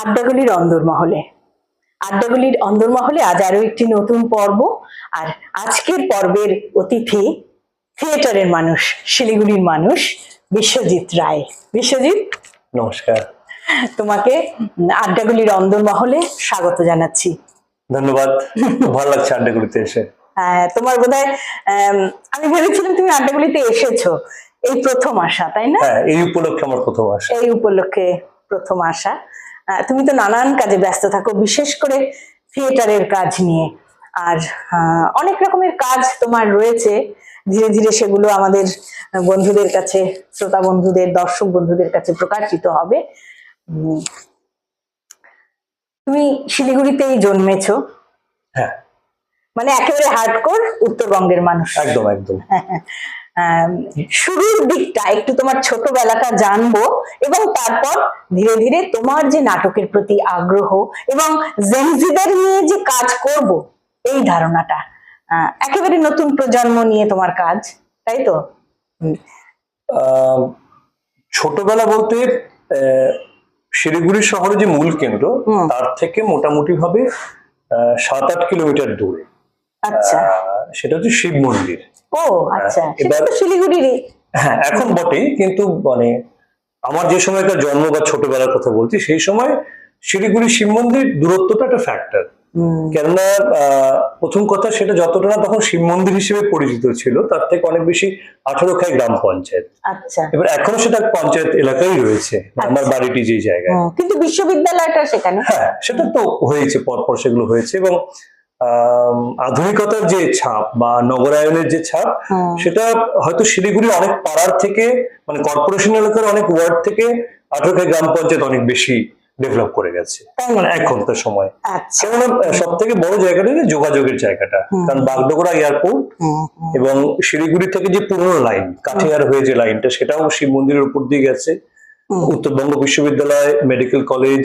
আড্ডাগুলির অন্দরমহলে আড্ডাগুলির অন্দরমহলে আজ আরো একটি নতুন পর্ব। আর আজকের পর্বের অতিথি থিয়েটারের মানুষ, শিলিগুড়ির মানুষ বিশ্বজিৎ রায়। বিশ্বজিৎ, নমস্কার। তোমাকে আড্ডাগুলির অন্দরমহলে স্বাগত জানাচ্ছি। ধন্যবাদ, ভালো লাগছে আড্ডাগুলিতে এসে। হ্যাঁ, তোমার বোধহয় আমি ভেবেছিলাম তুমি আড্ডাগুলিতে এসেছো এই প্রথম আসা, তাই না? হ্যাঁ, এই উপলক্ষে আমার প্রথম আসা। এই উপলক্ষে প্রথম আসা। তুমি তো নানান কাজে ব্যস্ত থাকো, বিশেষ করে থিয়েটারের কাজ নিয়ে। আর অনেক রকমের কাজ তোমার রয়েছে, ধীরে ধীরে সেগুলো আমাদের বন্ধুদের কাছে, শ্রোতা বন্ধুদের, দর্শক বন্ধুদের কাছে প্রকাশিত হবে। তুমি শিলিগুড়িতেই জন্মেছো। হ্যাঁ, মানে একেবারে হার্ডকোর উত্তরবঙ্গের মানুষ। একদম একদম। শুরুর দিকটা একটু তোমার ছোটবেলাটা জানবো, এবং তারপর ধীরে ধীরে তোমার যে নাটকের প্রতি আগ্রহ এবং জেনজিদের নিয়ে যে কাজ করব, এই ধারণাটা, একেবারে নতুন প্রজন্ম নিয়ে তোমার কাজ, তাই তো? ছোটবেলা বলতে শিলিগুড়ি শহরে যে মূল কেন্দ্র, তার থেকে মোটামুটি ভাবে 7-8 কিলোমিটার দূরে। আচ্ছা, সেটা হচ্ছে শিব মন্দির। ও আচ্ছা, সেটা তো শিলিগুড়িরই। হ্যাঁ, এখন বটেই, কিন্তু মানে আমার যে সময়কার জন্ম বা ছোটবেলার কথা বলছি, সেই সময় শিলিগুড়ি শিব মন্দির দূরত্বটা একটা ফ্যাক্টর। কেননা প্রথম কথা, সেটা যতটা না তখন শিব মন্দির হিসেবে পরিচিত ছিল, তার থেকে অনেক বেশি 18খাই গ্রাম পঞ্চায়েত। আচ্ছা, এবার এখনো সেটা পঞ্চায়েত এলাকায় রয়েছে, আমার বাড়িটি যে জায়গায়। কিন্তু বিশ্ববিদ্যালয়টা সেখানে। হ্যাঁ, সেটা তো হয়েছে, পরপর সেগুলো হয়েছে। এবং আধুনিকতার যে ছাপ বা নগরায়নের যে ছাপ, সেটা হয়তো শিলিগুড়ি অনেক পাড়ার থেকে, মানে কর্পোরেশন এলাকার অনেক ওয়ার্ড থেকে 18খাই গ্রাম পঞ্চায়েত অনেক বেশি ডেভেলপ করে গেছে মানে এখনকার সময়। কেননা সব থেকে বড় জায়গাটা যোগাযোগের জায়গাটা, কারণ বাগডোগরা এয়ারপোর্ট এবং শিলিগুড়ি থেকে যে পুরনো লাইন কাঠিয়ার হয়ে যে লাইনটা, সেটাও শিব মন্দিরের উপর দিয়ে গেছে। উত্তরবঙ্গ বিশ্ববিদ্যালয়, medical college,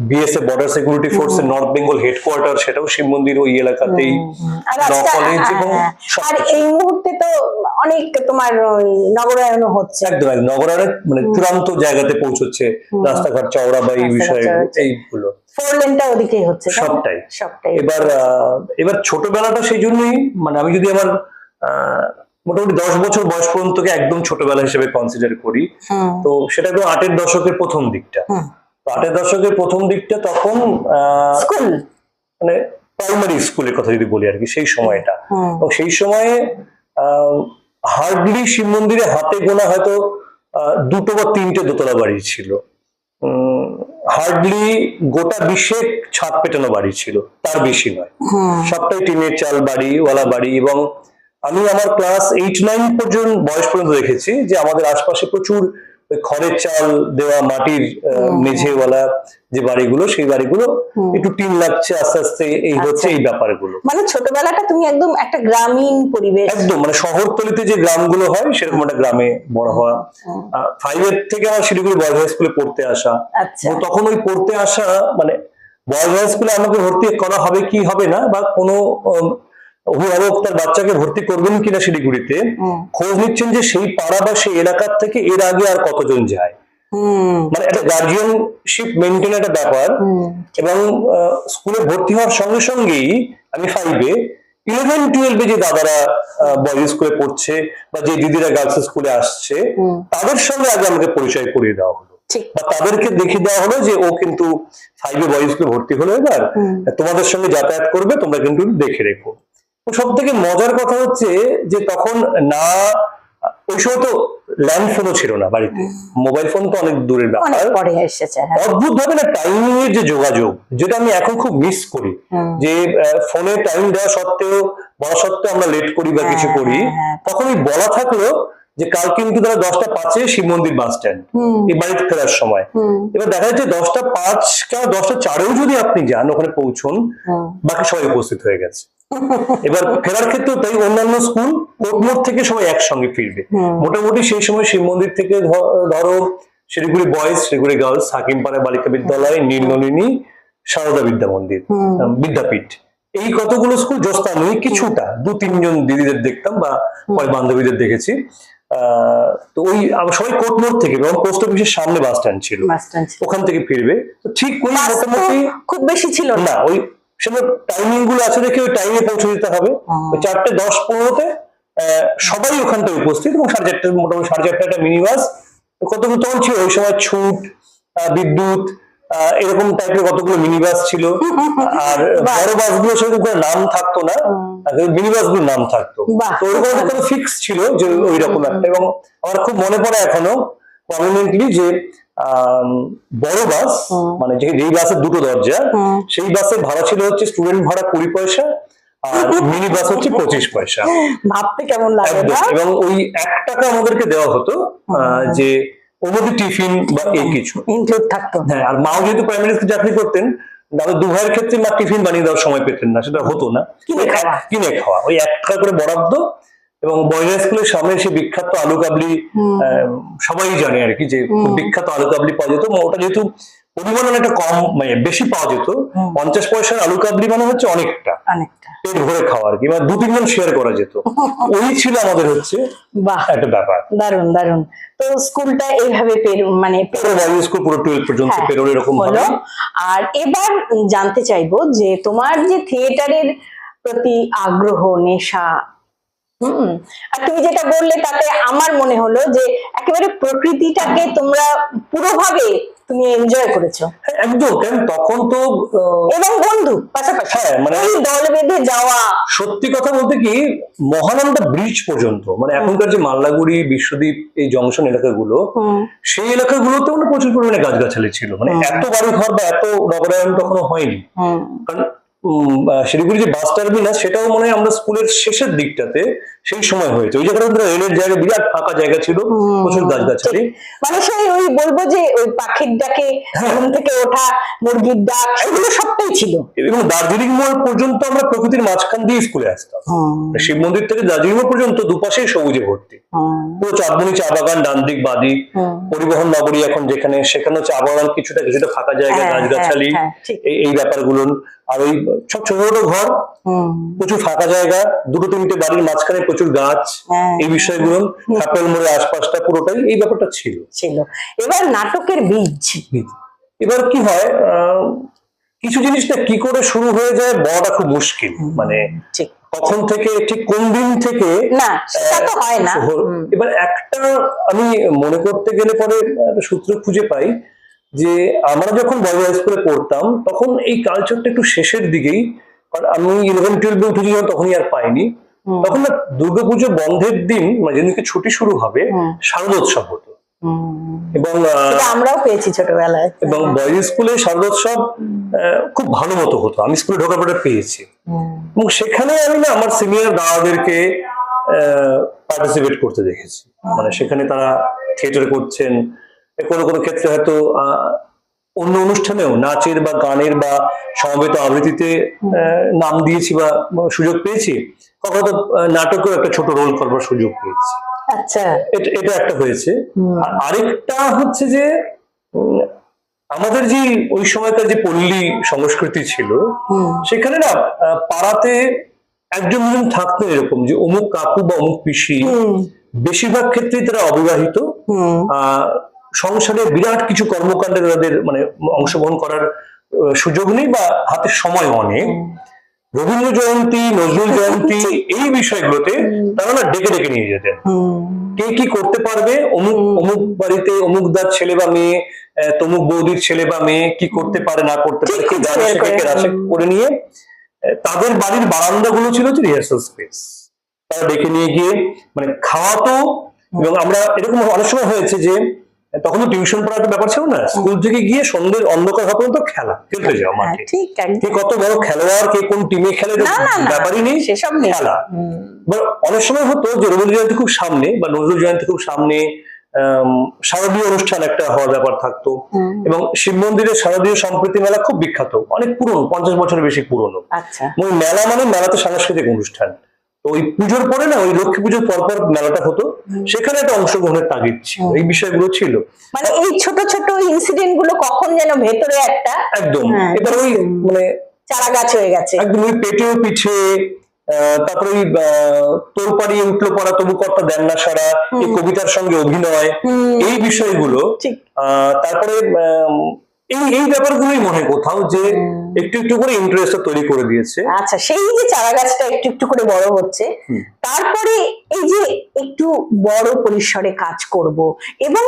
BSF border security ফোর্সের নর্থ বেঙ্গল হেডকোয়ার্টার, সেটাও শিব মন্দির ওই এলাকাতেই। ল কলেজ এবং আর এই মুহূর্তে তো অনেক তোমার নগরায়নও হচ্ছে। একদম একদম, নগরায়ন মানে চূড়ান্ত জায়গাতে পৌঁছচ্ছে, রাস্তাঘাট চওড়া বা এই বিষয়ে এইগুলো, 4 লেনটা ওদিকেই হচ্ছে, সবটাই। এবার এবার ছোটবেলাটা সেই জন্যই, মানে আমি যদি আমার মোটামুটি 10 বছর বয়স পর্যন্তকে একদম ছোটবেলা হিসেবে কনসিডার করি, তো সেটা একদম 8-এর দশকের প্রথম দিকটা। তো 8-এর দশকের প্রথম দিকটা তখন স্কুল, মানে প্রাইমারি স্কুলের কথা যদি বলি আর কি, সেই সময়টা। এবং সেই সময়ে হার্ডলি শিব মন্দিরে হাতে গোনা হয়তো 2টো বা 3টে দোতলা বাড়ি ছিল। হার্ডলি গোটা 20 ছাদ পেটানো বাড়ি ছিল, তার বেশি নয়। সবটাই টিনের চাল বাড়ি, ওয়ালা বাড়ি। এবং আমি আমার ক্লাস 8-9 পর্যন্ত বয়স পর্যন্ত দেখেছি যে আমাদের আশপাশে প্রচুর খড়ের চাল দেওয়া, মাটির মেঝেওয়ালা যে বাড়িগুলো, সেই বাড়িগুলো একটু টিন লাগছে আস্তে আস্তে, এই হচ্ছে এই ব্যাপারগুলো। মানে ছোটবেলাটা তুমি একদম একটা গ্রামীণ পরিবেশ, একদম মানে শহরতলিতে যে গ্রামগুলো হয় সেরকম একটা গ্রামে বড় হওয়া। 5 থেকে আমার শিলিগুড়ি বয়েজ হাই স্কুলে পড়তে আসা। তখন ওই পড়তে আসা মানে বয়েজ হাই স্কুলে আমাকে ভর্তি করা হবে কি হবে না, বা কোনো অভিভাবক তার বাচ্চাকে ভর্তি করবেন কিনা শিলিগুড়িতে খোঁজ নিচ্ছেন যে সেই পাড়া বা সেই এলাকার থেকে এর আগে আর কতজন যায়, মানে একটা গার্জিয়ানশিপ মেনটেন একটা ব্যাপার। এবং স্কুলে ভর্তি হওয়ার সঙ্গে সঙ্গেই আমি 5-এ 11-12-এ যে দাদারা বয়েজ স্কুলে পড়ছে বা যে দিদিরা গার্লস স্কুলে আসছে, তাদের সঙ্গে আগে আমাকে পরিচয় করিয়ে দেওয়া হলো, বা তাদেরকে দেখিয়ে দেওয়া হলো যে ও কিন্তু 5-এ বয়েজ স্কুলে ভর্তি হলো, এবার তোমাদের সঙ্গে যাতায়াত করবে, তোমরা কিন্তু দেখে রেখো। সব থেকে মজার কথা হচ্ছে যে তখন না, ওই সময় তো ল্যান্ড ফোনও ছিল না বাড়িতে, মোবাইল ফোন তো অনেক দূরের ব্যাপার, অদ্ভুত ভাবে না টাইমিং এর যে যোগাযোগ, যেটা আমি এখন খুব মিস করি, যে ফোনে টাইম দেওয়া সত্ত্বেও, বলা সত্ত্বেও আমরা লেট করি বা কিছু করি, তখন ওই বলা থাকলো যে কাল কিন্তু তারা 10টা 5-এ শিব মন্দির বাস স্ট্যান্ড, এই বাড়িতে ফেরার সময়। এবার দেখা যাচ্ছে 10টা 5 কেন 10টা 4-এও যদি আপনি যান, ওখানে পৌঁছন, বাকি সবাই উপস্থিত হয়ে গেছে। এবার ফেরার ক্ষেত্রে তাই অন্যান্য স্কুল কোটমোড় থেকে সবাই একসঙ্গে ফিরবে। মোটামুটি সেই সময় শিব মন্দির থেকে ধরো শিলিগুড়ি বয়েজ, শিলিগুড়ি গার্লস, হাকিমপাড়া বালিকা বিদ্যালয়, নীলনলিনী, সারদা বিদ্যা মন্দির, বিদ্যাপীঠ, এই কতগুলো স্কুল, জোস্তাময়ী কিছুটা 2-3 জন দিদিদের দেখতাম বা বান্ধবীদের দেখেছি। তো ওই সবাই কোর্ট মোড় থেকে, এবং পোস্ট অফিসের সামনে বাস স্ট্যান্ড ছিল, ওখান থেকে ফিরবে। তো ঠিক ওই মোটামুটি খুব বেশি ছিল না, ওই সেটা টাইমিং গুলো আছে দেখে ওই টাইমে পৌঁছে দিতে হবে। ওই 4:10-15 সবাই ওখানটায় উপস্থিত, এবং 4:30 মোটামুটি 4:30 একটা মিনি বাস কতগুলো তখন ছিল ওই সময়, ছুট, বিদ্যুৎ, এরকম টাইপের কতগুলো মিনি বাস ছিল। আর বড় বাসগুলো সেরকম কোনো নাম থাকতো না, মিনি বাসগুলোর নাম থাকতো। তো ওরকম একটা ফিক্স ছিল যে ওই রকম একটা। এবং আমার খুব মনে পড়ে এখনো প্রমিনেন্টলি যে বড় বাস, মানে যেই বাসের দুটো দরজা, সেই বাসের ভাড়া ছিল হচ্ছে স্টুডেন্ট ভাড়া 20 পয়সা, আর মিনি বাস হচ্ছে 25 পয়সা। ভাবতে কেমন লাগে না? এবং ওই 1 টাকা আমাদেরকে দেওয়া হতো যে ওমনি টিফিন বা এই কিছু ইনক্লুড থাকতো। হ্যাঁ, আর মাও যেহেতু প্রাইমারি স্কুলে চাকরি করতেন, আমাদের দু ভাইয়ের ক্ষেত্রে মা টিফিন বানিয়ে দেওয়ার সময় পেতেন না, সেটা হতো না, কিনে খাওয়া। ওই 1 টাকা করে বরাদ্দ। এবং বয়েজ স্কুলের সামনে সে বিখ্যাত আলু কাবলি, সবাই জানে আর কি, যে খুব বিখ্যাত আলু কাবলি পাওয়া যেত। ওটা যেহেতু পরিমাণ অনেকটা কম, মানে বেশি পাওয়া যেত, 50 পয়সার আলু কাবলি মানে হচ্ছে অনেকটা পেট ভরে খাওয়া আর কি, মানে 2-3 জন শেয়ার করা যেত। ওই ছিল আমাদের হচ্ছে একটা ব্যাপার। দারুণ দারুণ। তো স্কুলটা এইভাবে মানে বয়েজ স্কুল পুরো 12 পর্যন্ত পেরোলো এরকম হলো। আর এবার জানতে চাইবো যে তোমার যে থিয়েটারের প্রতি আগ্রহ, নেশা, আর তুমি যেটা বললে তাতে আমার মনে হলো যে একেবারে প্রকৃতিটাকে তোমরা পুরোভাবে তুমি এনজয় করেছো। একদম, কারণ তখন তো এবং বন্ধু পাশাপাশি, মানে দল বেঁধে যাওয়া। সত্যি কথা বলতে কি, মহানন্দা ব্রিজ পর্যন্ত, মানে এখনকার যে মাল্লাগুড়ি, বিশ্বদ্বীপ, এই জংশন এলাকাগুলো, সেই এলাকাগুলোতেও না প্রচুর পরিমাণে গাছগাছালি ছিল। মানে এত বাড়ি ঘর বা এত নগরায়ন কখনো হয়নি। কারণ শিলিগুড়ি যে বাস টার্মিনাস, সেটাও মনে হয় আমরা স্কুলের শেষের দিকটাতে সেই সময় হয়েছে। ওই জায়গাটা রেলের জায়গা, বিরাট ফাঁকা জায়গা ছিল, প্রচুর গাছগাছালি। মানে সেই ওই বলবো যে ওই পাখির ডাকে ঘুম থেকে ওঠা, মুরগির ডাক, এগুলো সবটাই ছিল। এবং দার্জিলিং মোড় পর্যন্ত আমরা প্রকৃতির মাঝখান দিয়ে স্কুলে আসতাম। শিব মন্দির থেকে দার্জিলিং মোড় পর্যন্ত দুপাশেই সবুজে ভর্তি, পুরো চাঁদমণি চা বাগান, ডান দিক বাদিক, পরিবহন নগরী এখন যেখানে, সেখানেও চা বাগান, কিছুটা কিছুটা ফাঁকা জায়গা, গাছগাছালি, এই ব্যাপারগুলো। আর ওই সব ছোট ছোট ঘর, প্রচুর ফাঁকা জায়গা, 2-3টে বাড়ির মাঝখানে প্রচুর গাছ, এই বিষয়গুলো, কাপেল মোড়ের আশপাশটা পুরোটাই এই ব্যাপারটা ছিল। এবার নাটকের বীজ, এবার কি হয়, কিছু জিনিসটা কি করে শুরু হয়ে যায় বলাটা খুব মুশকিল। মানে কখন থেকে, ঠিক কোন দিন থেকে না, সেটা তো হয় না। এবার একটা আমি মনে করতে গেলে পরে সূত্র খুঁজে পাই যে আমরা যখন বয়েজ স্কুলে পড়তাম, তখন এই কালচারটা একটু শেষের দিকেই, কারণ আমি 11-12 উঠেছি যখন, তখনই আর পাইনি। তখন না দুর্গাপুজো বন্ধের দিন, মানে যেদিনকে ছুটি শুরু হবে, শারদোৎসব হতো। এবং আমরাও পেয়েছি ছোটবেলায়। এবং বয়েজ স্কুলে শারদোৎসব খুব ভালো মতো হতো, আমি স্কুলে ঢোকার পরে পেয়েছি। এবং সেখানে আমি না আমার সিনিয়র দাদাদেরকে পার্টিসিপেট করতে দেখেছি। মানে সেখানে তারা থিয়েটার করছেন, কোনো কোনো ক্ষেত্রে হয়তো অন্য অনুষ্ঠানেও নাচের বা গানের বা সমবেত আবৃত্তিতে নাম দিয়েছি বা সুযোগ পেয়েছি, কখনো তো নাটকেও একটা ছোট রোল করবার সুযোগ পেয়েছি। আচ্ছা, এটা একটা হয়েছে। আর আরেকটা হচ্ছে যে আমাদের যে ওই সময়কার যে পল্লী সংস্কৃতি ছিল, সেখানে না পাড়াতে একজন দুজন থাকতো এরকম, যে অমুক কাকু বা অমুক পিসি, বেশিরভাগ ক্ষেত্রেই তারা অবিবাহিত, সংসারে বিরাট কিছু কর্মকাণ্ডে তাদের মানে অংশগ্রহণ করার সুযোগ নেই বা হাতে সময় অনেক। রবীন্দ্র জয়ন্তী, নজরুল জয়ন্তী, এই বিষয়গুলোতে তারা না ডেকে ডেকে নিয়ে যেতেন, কে কি করতে পারবে, অমুক অমুক বাড়িতে অমুক দার ছেলে বা মেয়ে, তমুক বৌদির ছেলে বা মেয়ে কি করতে পারে না করতে পারে, কি গান শেখে রাশে করে নিয়ে তাদের বাড়ির বারান্দা গুলো ছিল হচ্ছে রিহার্সাল স্পেস। তারা ডেকে নিয়ে গিয়ে মানে খাওয়াতো। এবং আমরা এরকম অনেক সময় হয়েছে যে তখন তো টিউশন পড়ার একটা ব্যাপার ছিল না, স্কুল থেকে গিয়ে সন্ধ্যের অন্ধকার হওয়া পর্যন্ত খেলতে যাওয়া মাঠে। কে কত বড় খেলোয়াড়, কে কোন টিমে খেলে, ব্যাপারই নেই, সেসব খেলা। অনেক সময় হতো যে রবীন্দ্র জয়ন্তী খুব সামনে বা নজরুল জয়ন্তী খুব সামনে, শারদীয় অনুষ্ঠান একটা হওয়ার ব্যাপার থাকতো। এবং শিব মন্দিরের শারদীয় সম্প্রীতি মেলা খুব বিখ্যাত, অনেক পুরনো, 50 বছরের বেশি পুরনো। ওই মেলা মানে মেলাতে সাংস্কৃতিক অনুষ্ঠান। ওই পুজোর পরে না, ওই লক্ষ্মী পুজোর পরপর মেলাটা হতো, সেখানে একটা অংশগ্রহণের তাগিদ ছিল, এই বিষয়গুলো ছিল। মানে এই ছোট ছোট ইনসিডেন্ট গুলো কখন যেন ভেতরে একটা একদম এবার ওই মানে চারা গাছ হয়ে গেছে, একদম ওই পেটেও পিছে তারপরে ওই তোর পাড়িয়ে উঠলো পড়া তবু কর্তা দেন না সারা, এই কবিতার সঙ্গে অভিনয়, এই বিষয়গুলো, তারপরে এই এই ব্যাপারগুলোই মনে হয় কোথাও যে একটু একটু করে ইন্টারেস্ট তৈরি করে দিয়েছে। আচ্ছা, সেই যে চারা গাছটা একটু একটু করে বড় হচ্ছে, তারপরে এই যে একটু বড় পরিসরে কাজ করব এবং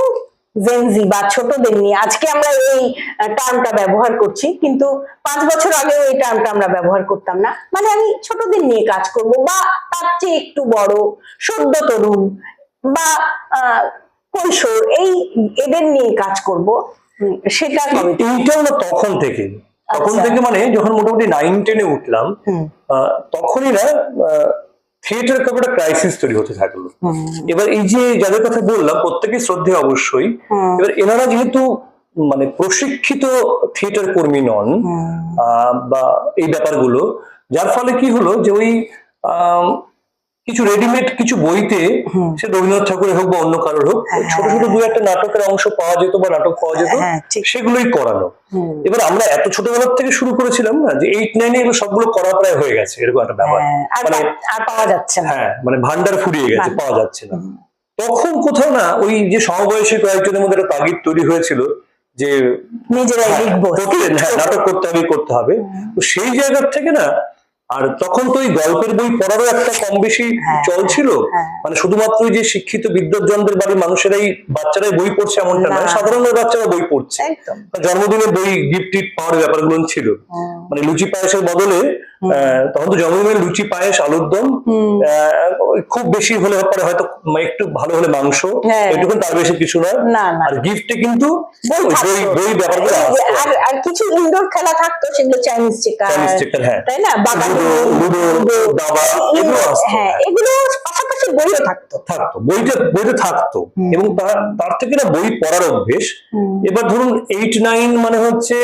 জেনজি বা ছোটদের নিয়ে, আজকে আমরা এই টার্মটা ব্যবহার করছি, কিন্তু 5 বছর আগেও এই টার্মটা আমরা ব্যবহার করতাম না। মানে আমি ছোটদের নিয়ে কাজ করব বা তার চেয়ে একটু বড় সদ্য তরুণ বা কৈশোর, এদের নিয়ে কাজ করব, সেটা কবে? এইটা হলো তখন থেকে মানে যখন মোটামুটি 9-10-এ উঠলাম, তখনই না থিয়েটার একটা ক্রাইসিস তৈরি হতে থাকলো। এবার এই যে যাদের কথা বললাম প্রত্যেকেই শ্রদ্ধেয় অবশ্যই, এবার এনারা যেহেতু মানে প্রশিক্ষিত থিয়েটার কর্মী নন বা এই ব্যাপারগুলো, যার ফলে কি হলো যে ওই কিছু রেডিমেড কিছু বইতে, সে রবীন্দ্রনাথ ঠাকুরের হোক বা অন্য কারোর হোক, ছোট ছোট দু একটা নাটকের অংশ পাওয়া যেত বা নাটক পাওয়া যেত, সেগুলোই করানো। এবার আমরা এত ছোটবেলার থেকে শুরু করেছিলাম না যে 8-9-এ এগুলো সবগুলো করা প্রায় হয়ে গেছে, এরকম একটা ব্যাপার, মানে আর পাওয়া যাচ্ছে না। হ্যাঁ, মানে ভান্ডার ফুরিয়ে গেছে, পাওয়া যাচ্ছে না। তখন কোথাও না ওই যে সমবয়সী কয়েকজনের মধ্যে একটা তাগিদ তৈরি হয়েছিল যে নিজেরাই লিখবো, নাটক করতে হবে। তো সেই জায়গার থেকে না, আর তখন তো ওই গল্পের বই পড়ারও একটা কম বেশি চল ছিল, মানে শুধুমাত্র ওই যে শিক্ষিত বিদ্বজ্জনদের বাড়ির মানুষেরাই বাচ্চারাই বই পড়ছে এমনটা নয়, সাধারণ বাচ্চারা বই পড়ছে। জন্মদিনের বই গিফট পাওয়ার ব্যাপারগুলো ছিল, মানে লুচি পায়েসের বদলে তখন তো জন্মদিনের লুচি পায়েস আলুর দম, খুব বেশি হলে পরে হয়তো একটু ভালো হলে মাংস, এটুকু, তার বেশি কিছু নয়। আর গিফটে কিন্তু বই ব্যাপারগুলো আর কিছু ইনডোর খেলা থাকতো, সেগুলো চাইনিজ চেকার, তাই না, এগুলো পাশাপাশি বইও থাকতো, বইটা থাকতো, এবং তার থেকে না বই পড়ার অভ্যেস। এবার ধরুন 8-9 মানে হচ্ছে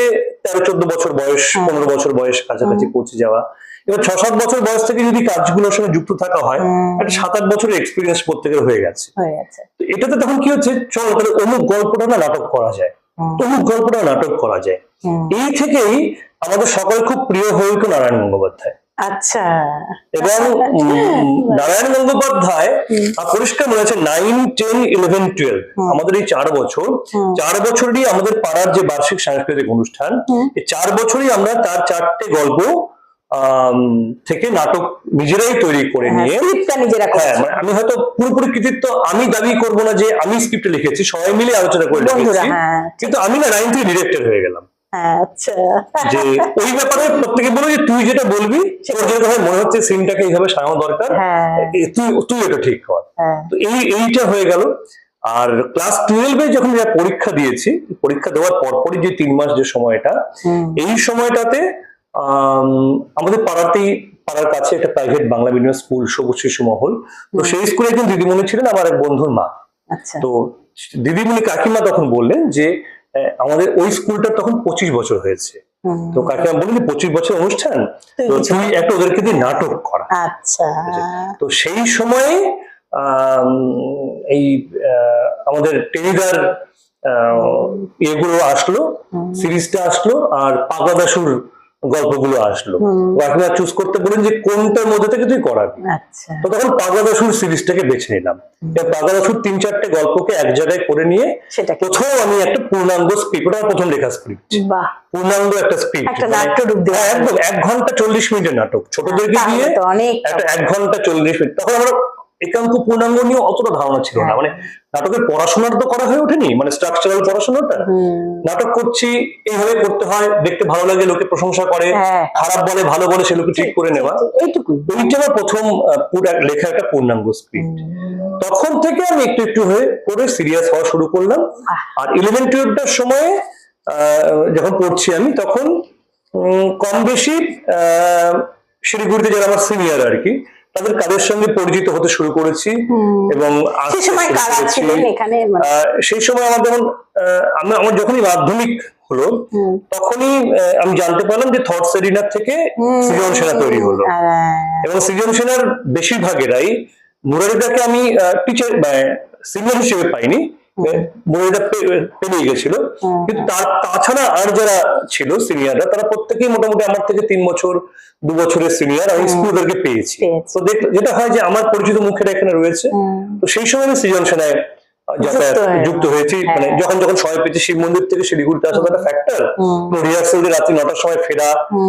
13-14 বছর বয়স, 15 বছর বয়স কাছাকাছি পৌঁছে যাওয়া। এবার 6-7 বছর বয়স থেকে যদি কাজগুলোর সঙ্গে যুক্ত থাকা হয়, একটা 7-8 বছরের এক্সপিরিয়েন্স প্রত্যেকের হয়ে গেছে। তো এটাতে তখন কি হচ্ছে, চলো তাহলে অমুক গল্পটা না নাটক করা যায়, অমুক গল্পটা নাটক করা যায়। এই থেকেই আমাদের সকলের খুব প্রিয় হয়ে উঠল নারায়ণ গঙ্গোপাধ্যায়। আচ্ছা, এবং নারায়ণ গঙ্গোপাধ্যায় পরিষ্কার মনে আছে 9-10-11-12 আমাদের এই 4 বছরই আমাদের পাড়ার যে বার্ষিক সাংস্কৃতিক অনুষ্ঠান, এই 4 বছরই আমরা তার 4টে গল্প থেকে নাটক নিজেরাই তৈরি করে নিয়ে, মানে আমি হয়তো পুরোপুরি কৃতিত্ব আমি দাবি করবো না যে আমি স্ক্রিপ্ট লিখেছি, সবাই মিলে আলোচনা করে লিখেছি, কিন্তু আমি না 9 থেকে ডিরেক্টর হয়ে গেলাম। যে ওই ব্যাপারে প্রত্যেকে বলো যে তুই যেটা বলবি, তোর যেটা মনে হচ্ছে সিনটাকে এইভাবে সাজানো দরকার, তুই এটা ঠিক কর। তো এইটা হয়ে গেল। আর ক্লাস 12-এ যখন পরীক্ষা দিয়েছি, পরীক্ষা দেওয়ার পরপরই যে 3 মাস যে সময়টা, এই সময়টাতে আমাদের পাড়ার কাছে একটা প্রাইভেট বাংলা মিডিয়াম স্কুল, সবুজ শিশু মহল, তো সেই স্কুলে একজন দিদিমণি ছিলেন আমার এক বন্ধুর মা। তো দিদিমণি কাকিমা তখন বললেন যে আমাদের ওই স্কুলটার তখন 25 বছর হয়েছে, তো কাকিমা বললেন 25 বছর অনুষ্ঠান, তো তুই একটা ওদেরকে দিয়ে নাটক করা। আচ্ছা, তো সেই সময়ে এই আমাদের টেনিদার এগুলো আসলো, সিরিজটা আসলো, আর পাগলাদাসুর গল্পগুলো আসলো। কাকিমা চুজ করতে বলেন যে কোনটার মধ্যে থেকে তুই করাবি। তো তখন পাগলাদাসুর সিরিজটাকে বেছে নিলাম। পাগলাদাসুর 3-4টে গল্পকে এক জায়গায় করে নিয়ে প্রথম আমি একটা পূর্ণাঙ্গ স্ক্রিপ্ট, ওটা প্রথম লেখা স্ক্রিপ্ট, পূর্ণাঙ্গ একটা স্ক্রিপ্ট, একদম 1 ঘন্টা 40 মিনিটের নাটক, ছোটদেরকে দিয়ে একটা 1 ঘন্টা 40 মিনিট। তখন আমরা একাঙ্ক পূর্ণাঙ্গ নিয়ে অতটা ধারণা ছিল না, মানে নাটকের পড়াশোনাটা তো করা হয়ে ওঠেনি, মানে স্ট্রাকচারাল পড়াশোনাটা, নাটক করছি এইভাবে করতে হয়, দেখতে ভালো লাগে, লোকে প্রশংসা করে, খারাপ বলে ভালো বলে সেগুলোকে ঠিক করে নেওয়া, এইটা আমার প্রথম লেখা একটা পূর্ণাঙ্গ স্ক্রিপ্ট। তখন থেকে আমি একটু একটু করে সিরিয়াস হওয়া শুরু করলাম। আর 11-12টার সময়ে যখন পড়ছি আমি, তখন কম বেশি শিলিগুড়িতে যারা আমার সিনিয়র আর কি, তাদের কাজের সঙ্গে পরিচিত হতে শুরু করেছি। এবং সেই সময় আমার যেমন আমার যখনই মাধ্যমিক হলো, তখনই আমি জানতে পারলাম যে থটস এরিনার থেকে সৃজন সেনা তৈরি হলো, এবং সৃজন সেনার বেশিরভাগেরাই, মুরারিদাকে আমি টিচার সিনিয়র হিসেবে পাইনি, মনিটা পেরিয়ে গেছিল, কিন্তু তাছাড়া আর যারা ছিল সিনিয়ররা তারা প্রত্যেকেই মোটামুটি আমার থেকে 3 বছর 2 বছরের সিনিয়র, আমি স্কুলদেরকে পেয়েছি। তো যেটা হয় যে আমার পরিচিত মুখেরা এখানে রয়েছে, তো সেই সময় আমি সৃজনশীলায় যুক্ত হয়েছি। মানে যখন সময় পেয়েছি, শিব মন্দির থেকে শিলিগুড়িতে আসা একটা ফ্যাক্টর, রিহার্সাল দিয়ে রাত্রি 9টার সময় ফেরা,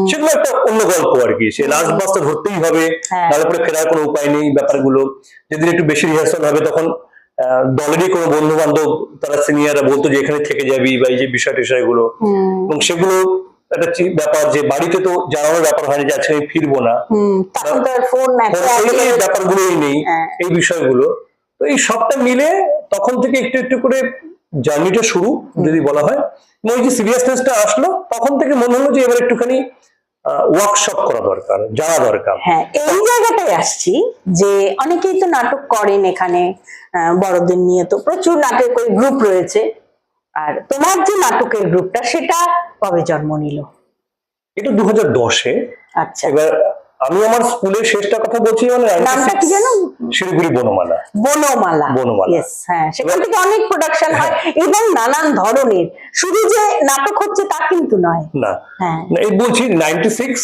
সেগুলো একটা অন্য গল্প আর কি। সে লাস্ট বাসটা ধরতেই হবে, তারপরে ফেরার কোনো উপায় নেই। ব্যাপারগুলো যেদিন একটু বেশি রিহার্সাল হবে তখন দলেরই কোনো বন্ধু বান্ধব তারা সিনিয়ররা বলতো যে এখানে থেকে যাবি, বা এই যে বিষয়গুলো, এবং সেগুলো একটা ব্যাপার যে বাড়িতে তো জানানোর ব্যাপার হয়নি যে আজকে আমি ফিরবো না, এই ব্যাপারগুলোই নেই, এই বিষয়গুলো। তো এই সবটা মিলে তখন থেকে একটু একটু করে জার্নিটা শুরু যদি বলা হয়, এবং এই যে সিরিয়াসনেসটা আসলো তখন থেকে মনে হলো যে এবার একটুখানি ওয়ার্কশপ করা দরকার, জানা দরকার। হ্যাঁ, এই জায়গাটায় আসছি যে অনেকেই তো নাটক করেন এখানে, বড়দের নিয়ে তো প্রচুর নাটকের গ্রুপ রয়েছে, আর তোমার যে নাটকের গ্রুপটা সেটা কবে জন্ম নিল? এটা 2010-এ। আচ্ছা, এবার আমি আমার স্কুলের শেষটা কথা বলছি, মানে নামটা কি জানো? শিলিগুড়ি বনমালা। Yes, হ্যাঁ, সেখান থেকে অনেক প্রোডাকশন হয় এবং নানান ধরনের, শুধু যে নাটক হচ্ছে তা কিন্তু নয়। না, এই বলছি 96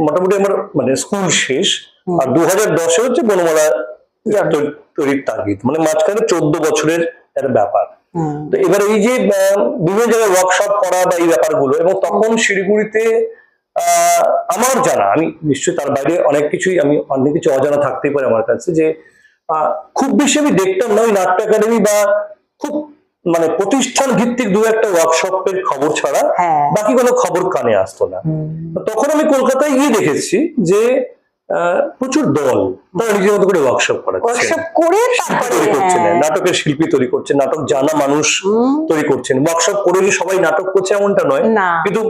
মোটামুটি আমার মানে স্কুল শেষ, আর 2010-এ হচ্ছে বনমালা তৈরির তাগিদ, মানে মাঝখানে 14 বছরের একটা ব্যাপার। তো এবার এই যে বিভিন্ন জায়গায় ওয়ার্কশপ করা বা এই ব্যাপারগুলো, এবং তখন শিলিগুড়িতে আমার জানা, আমি নিশ্চয়ই তার বাইরে অনেক কিছু অজানা থাকতেই পারে আমার কাছে, যে খুব বেশি আমি দেখতাম না ওই নাট্য একাডেমি বা খুব মানে প্রতিষ্ঠান ভিত্তিক দু একটা ওয়ার্কশপের খবর ছাড়া বাকি কোনো খবর কানে আসতো না। তখন আমি কলকাতায় গিয়ে দেখেছি যে প্রচুর দল তারা নিজের মতো করে ওয়ার্কশপ তৈরি করছেন, নাটকের শিল্পী তৈরি করছেন, নাটক জানা মানুষ তৈরি করছেন। ওয়ার্কশপ করে যে সবাই নাটক করছে এমনটা নয়, কিন্তু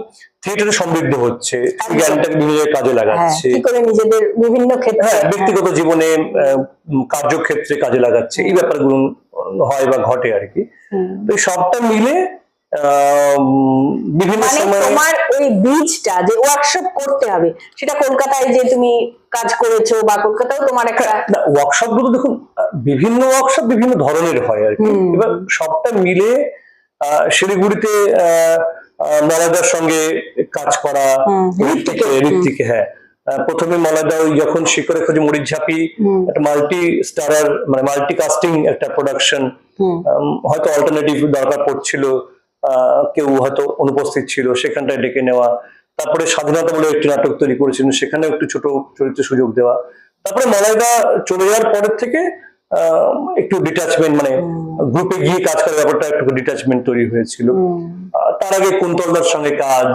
থিয়েটারে সমৃদ্ধ হচ্ছে, জ্ঞানটাকে বিভিন্ন কাজে লাগাচ্ছে, নিজেদের বিভিন্ন ক্ষেত্রে, ব্যক্তিগত জীবনে কার্যক্ষেত্রে কাজে লাগাচ্ছে, এই ব্যাপারগুলো হয় বা ঘটে আর কি। তো সবটা মিলে বিভিন্ন সময় তোমার ওই বীজটা যে ওয়ার্কশপ করতে হবে, সেটা কলকাতায় যে তুমি কাজ করেছো বা কলকাতায় তোমার একটা ওয়ার্কশপ গুলো, দেখুন বিভিন্ন ওয়ার্কশপ বিভিন্ন ধরনের হয় আর কি। এবার সবটা মিলে শিলিগুড়িতে মলাদার সঙ্গে কাজ করা, ঋত্বিকে, হ্যাঁ, প্রথমে মলাদা ওই যখন শিকড়ে খোঁজে মরিচ ঝাঁপি একটা মাল্টি স্টারার মানে মাল্টি কাস্টিং একটা প্রোডাকশন, হয়তো অল্টারনেটিভ দরকার পড়ছিল, কেউ হয়তো অনুপস্থিত ছিল, সেখানটায় ডেকে নেওয়া। তারপরে স্বাধীনতা বলে একটি নাটক তৈরি করেছিলেন, সেখানে একটু ছোট চরিত্রের সুযোগ দেওয়া। তারপরে মলাইদা চলে যাওয়ার পরের থেকে একটু ডিটাচমেন্ট, মানে গ্রুপে গিয়ে কাজ করার ব্যাপারটা একটু ডিটাচমেন্ট তৈরি হয়েছিল। তার আগে কুন্তলদার সঙ্গে কাজ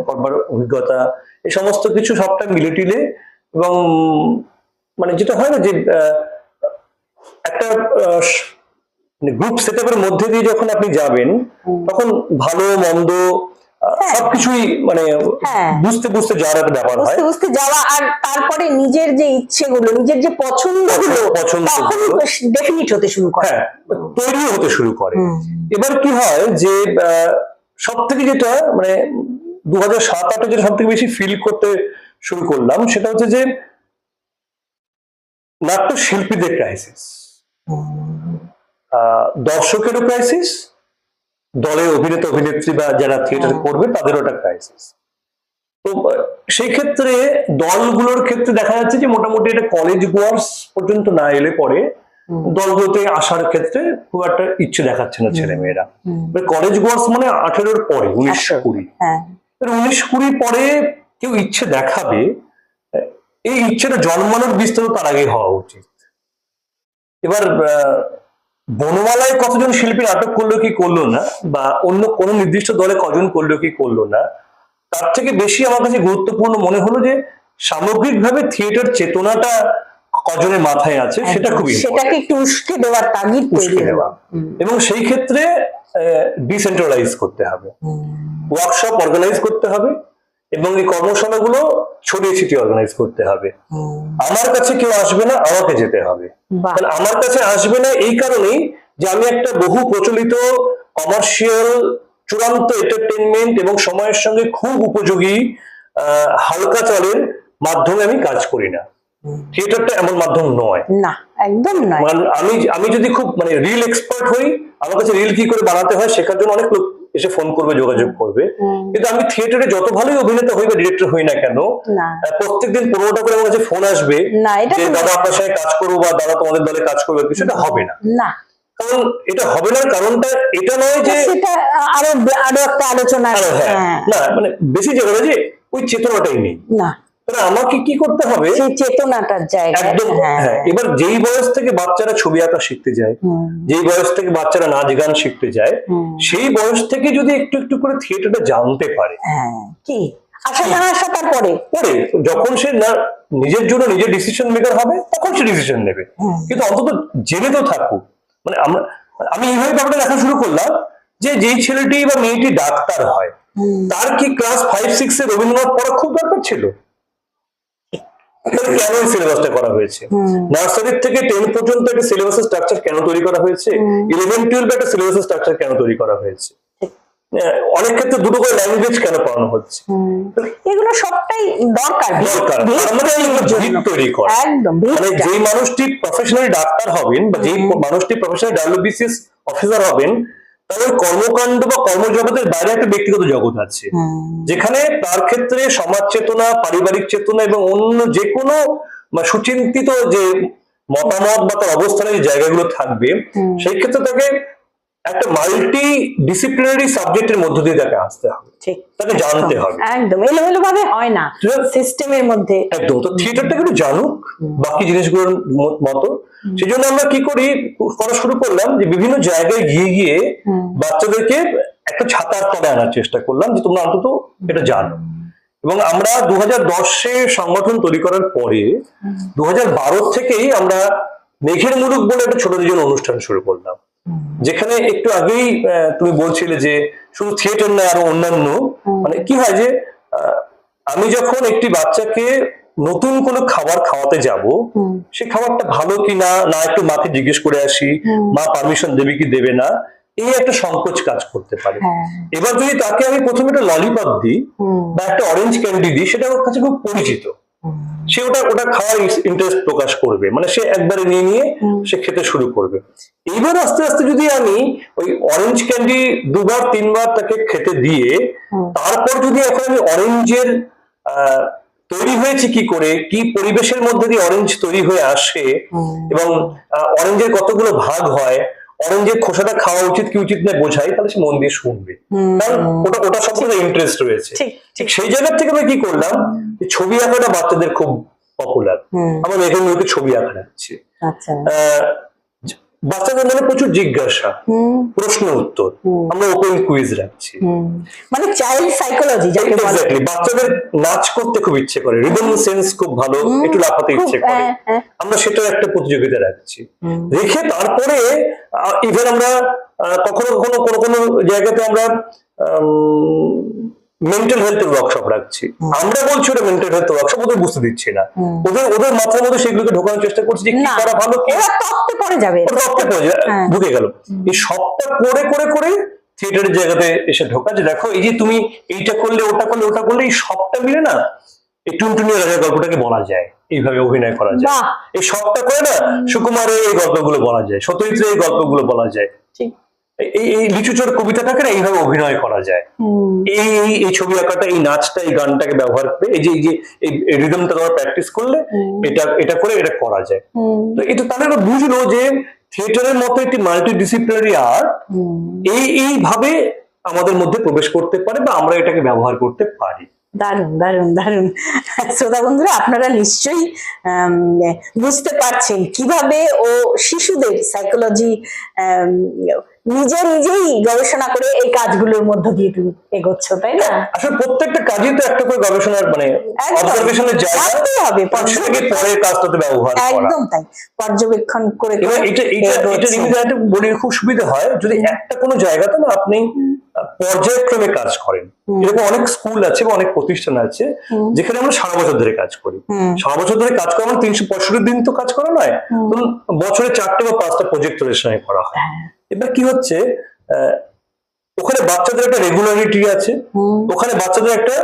করবার অভিজ্ঞতা, এই সমস্ত কিছু সবটা মিলে টিলে, এবং মানে যেটা হয় না যে একটা গ্রুপ সেটআপের মধ্যে দিয়ে যখন আপনি যাবেন, তখন ভালো মন্দ সবকিছুই মানে বুঝতে যাওয়ার একটা ব্যাপার হয়, বুঝতে যাওয়া, আর তারপরে নিজের যে ইচ্ছেগুলো, নিজের যে পছন্দগুলো ডেফিনিট হতে শুরু করে, তৈরি হতে শুরু করে। এবার কি হয় যে সব থেকে যেটা মানে 2007-08-এ যেটা সব থেকে বেশি ফিল করতে শুরু করলাম, সেটা হচ্ছে যে নাট্য শিল্পীদের ক্রাইসিস, দর্শকেরও ক্রাইসিস, দলের অভিনেতা অভিনেত্রী বা যারা থিয়েটার করবে তাদেরও একটা ক্রাইসিস। তো সেই ক্ষেত্রে দলগুলোর ক্ষেত্রে দেখা যাচ্ছে যে মোটামুটি এটা কলেজ গোয়ার্স পর্যন্ত না এলে পরে দলগুলোতে আসার ক্ষেত্রে খুব একটা ইচ্ছে দেখাচ্ছে না ছেলে মেয়েরা। কলেজ গোয়ার্স মানে 18-র পরে, 19-20, 19-20 পরে কেউ ইচ্ছে দেখাবে, এই ইচ্ছেটা জন্মানোর বিস্তার তার আগে হওয়া উচিত। এবার বনমালায় কতজন শিল্পী নাটক করলো কি করলো না, বা অন্য কোনো নির্দিষ্ট দলে কজন করলো কি করলো না, তার থেকে বেশি আমার কাছে গুরুত্বপূর্ণ মনে হলো যে সামগ্রিকভাবে থিয়েটার চেতনাটা কজনের মাথায় আছে, সেটা খুবই সেটাকে একটু উস্কে দেওয়ার তাগিদ উস্কে দেওয়া, এবং সেই ক্ষেত্রে ডিসেন্ট্রালাইজ করতে হবে, ওয়ার্কশপ অর্গানাইজ করতে হবে, এবং এই কর্মশালাগুলো ছড়িয়ে ছিটিয়ে অর্গানাইজ করতে হবে। আমার কাছে কেউ আসবে না, আমাকে যেতে হবে। আমার কাছে আসবে না এই কারণেই যে আমি একটা বহু প্রচলিত কমার্শিয়াল চূড়ান্ত এন্টারটেইনমেন্ট এবং সময়ের সঙ্গে খুব উপযোগী হালকা চলের মাধ্যমে আমি কাজ করি না। থিয়েটারটা এমন মাধ্যম নয়, না, একদম নয়। আমি যদি খুব মানে রিল এক্সপার্ট হই, আমার কাছে রিল কি করে বানাতে হয় শেখার জন্য অনেক লোক এসে ফোন করবে, যোগাযোগ করবে। কিন্তু আমি থিয়েটারে যত ভালোই অভিনেতা হই বা ডিরেক্টর হই না কেন, প্রত্যেকদিন 15টা করে আমার কাছে ফোন আসবে যে দাদা আপনার সাথে কাজ করবো বা দাদা তোমাদের দলে কাজ করবে, সেটা হবে না। কারণ এটা হবে না, কারণটা এটা নয় যে সেটা আরো একটা আলোচনা, না মানে বেশি যেগুলো যে ওই চেতনাটাই নেই না। আমাকে কি করতে হবে সেই চেতনাটার জায়গা একদম। হ্যাঁ, এবার যেই বয়স থেকে বাচ্চারা ছবি আঁকা শিখতে যায়, যেই বয়স থেকে বাচ্চারা নাচ গান শিখতে যায়, সেই বয়স থেকে যদি একটু একটু করে থিয়েটারটা জানতে পারে, কি আশা না আশা তারপরে পরে যখন সে না নিজের জন্য নিজের ডিসিশন মেকার হবে তখন সে ডিসিশন নেবে, কিন্তু অন্তত জেনে তো থাকুক। মানে আমি এইভাবে ব্যাপারটা দেখা শুরু করলাম যে যেই ছেলেটি বা মেয়েটি ডাক্তার হয় তার কি ক্লাস 5-6 এ রবীন্দ্রনাথ পড়া খুব দরকার ছিল? কেন সিলেবাসটা করা হয়েছে? নার্সারি থেকে 10 পর্যন্ত একটা সিলেবাসের স্ট্রাকচার কেন তৈরি করা হয়েছে? 11-12 একটা সিলেবাসের স্ট্রাকচার কেন তৈরি করা হয়েছে? অনেক ক্ষেত্রে দুটো করে ল্যাঙ্গুয়েজ কেন পড়ানো হচ্ছে? এগুলো সবটাই দরকার তৈরি করা। মানে যেই মানুষটি প্রফেশনালি ডাক্তার হবেন বা যেই মানুষটি প্রফেশনাল WBCS অফিসার হবেন, তাদের কর্মকাণ্ড বা কর্মজগতের বাইরে একটা ব্যক্তিগত জগৎ আছে, যেখানে তার ক্ষেত্রে সমাজ চেতনা, পারিবারিক চেতনা এবং অন্য যে কোনো সুচিন্তিত যে মতামত বা তার অবস্থানের যে জায়গাগুলো থাকবে, সেই ক্ষেত্রে তাকে একটা মাল্টি ডিসিপ্লিনারি সাবজেক্টের মধ্য দিয়ে তাকে আসতে হবে, তাকে জানতে হবে। একদম এলোমেলো ভাবে হয় না, সিস্টেমের মধ্যে একদম। তো থিয়েটারটাকে একটু জানুক বাকি জিনিসগুলোর মতো। সেই জন্য আমরা কি করা শুরু করলাম যে বিভিন্ন জায়গায় গিয়ে গিয়ে বাচ্চাদেরকে একটা ছাতার তলায় আনার চেষ্টা করলাম যে তোমরা অন্তত এটা জানো। এবং আমরা 2010-এ সংগঠন তৈরি করার পরে 2012 থেকেই আমরা মেঘের মুলুক বলে একটা ছোট দুজন অনুষ্ঠান শুরু করলাম, যেখানে একটু আগেই তুমি বলছিলে যে শুধু থিয়েটার না আরো অন্যান্য, মানে কি হয় যে আমি যখন একটি বাচ্চাকে নতুন কোনো খাবার খাওয়াতে যাব, সে খাবারটা ভালো কি না না একটু মাকে জিজ্ঞেস করে আসি, মা পারমিশন দেবে কি দেবে না, এই একটা সংকোচ কাজ করতে পারে। এবার যদি তাকে আমি প্রথমে একটা ললিপপ দিই বা একটা অরেঞ্জ ক্যান্ডি দিই, সেটা ওর কাছে খুব পরিচিত, সে ওটা খাওয়ার ইন্টারেস্ট প্রকাশ করবে, মানে সে একবারে নিয়ে সে খেতে শুরু করবে। এইবার আস্তে আস্তে যদি আমি ওই অরেঞ্জ ক্যান্ডি 2-3 বার তাকে খেতে দিয়ে তারপর যদি এখন আমি অরেঞ্জের তৈরি হয়েছে কি করে, কি পরিবেশের মধ্যে দিয়ে অরেঞ্জ তৈরি হয়ে আসে এবং অরেঞ্জের কতগুলো ভাগ হয়, অরেঞ্জের খোসাটা খাওয়া উচিত কি উচিত না বোঝাই, তাহলে সে মন দিয়ে শুনবে, কারণ ওটা সম্পূর্ণ ইন্টারেস্ট রয়েছে। ঠিক সেই জায়গা থেকে আমি কি করলাম, ছবি আঁকাটা বাচ্চাদের খুব পপুলার, আমার এখানে ছবি আঁকা যাচ্ছে, বাচ্চাদের মনে প্রচুর জিজ্ঞাসা, প্রশ্ন উত্তর, আমরা ওপেন কুইজ রাখছি, মানে চাইল্ড সাইকোলজি যাকে বলে। বাচ্চাদের নাচ করতে খুব ইচ্ছে করে, রিদম সেন্স খুব ভালো, একটু লাফাতে ইচ্ছে করে, আমরা সেটার একটা প্রতিযোগিতা রাখছি, রেখে তারপরে ইভেন আমরা কখনো কখনো কোনো কোনো জায়গাতে আমরা মেন্টাল হেলথের ওয়ার্কশপ রাখছি। আমরা বলছি ওটা মেন্টাল হেলথ ওয়ার্কশপ, ওদের বুঝতে দিচ্ছি না, ওদের মাথার মধ্যে সেগুলোকে ঢোকানোর চেষ্টা করছি যে কি করা ভালো, কি তত্ত্বে পড়ে যাবে, ঢুকে গেল। এই সবটা করে করে করে থিয়েটারের জায়গাতে এসে ঢোকা, যে দেখো এই যে তুমি এইটা করলে ওটা করলে ওটা করলে, এই সবটা মিলে না এই টুনটুনি রাজার গল্পটাকে বলা যায়, এইভাবে অভিনয় করা যায়, এই সবটা করে না সুকুমারের এই গল্পগুলো বলা যায়, সত্যজিতের এই গল্পগুলো বলা যায়, এই লিচুচোর কবিতাটাকে না এইভাবে অভিনয় করা যায়, এই ছবি আঁকাটা, এই নাচটা, এই গানটাকে ব্যবহার করে এই যে এই রিদমটা তোমরা প্র্যাকটিস করলে এটা করে এটা করা যায়। তো এটা তাহলে বুঝলো যে থিয়েটারের মতো একটি মাল্টি ডিসিপ্লিনারি আর্ট এইভাবে আমাদের মধ্যে প্রবেশ করতে পারে বা আমরা এটাকে ব্যবহার করতে পারি। দারুণ দারুণ দারুণ। শ্রোতা বন্ধুরা, আপনারা নিশ্চয়ই বুঝতে পারছেন কিভাবে ও শিশুদের সাইকোলজি নিজেই গবেষণা করে এই কাজগুলোর মধ্য দিয়ে তুমি এগোচ্ছ, তাই না? আসলে প্রত্যেকটা কাজই তো একটা করে গবেষণার মানে অবজারভেশনের জায়গা হবে, পরে কাজটাতে ব্যবহার করা, একদম তাই, পর্যবেক্ষণ করে। এটা বলি খুব সুবিধা হয় যদি একটা কোনো জায়গাতে না আপনি পর্যায়ক্রমে কাজ করেন। এরকম অনেক স্কুল আছে বা অনেক প্রতিষ্ঠান আছে যেখানে আমরা সারা বছর ধরে কাজ করি, সারা বছর ধরে কাজ করা মানে 365 দিন তো কাজ করা নয়, বছরে 4টে বা 5টা প্রজেক্ট তোদের সঙ্গে করা হয়। এবার কি হচ্ছে, ওখানে বাচ্চাদের একটা রেগুলারিটি আছে, ওখানে বাচ্চাদের একটা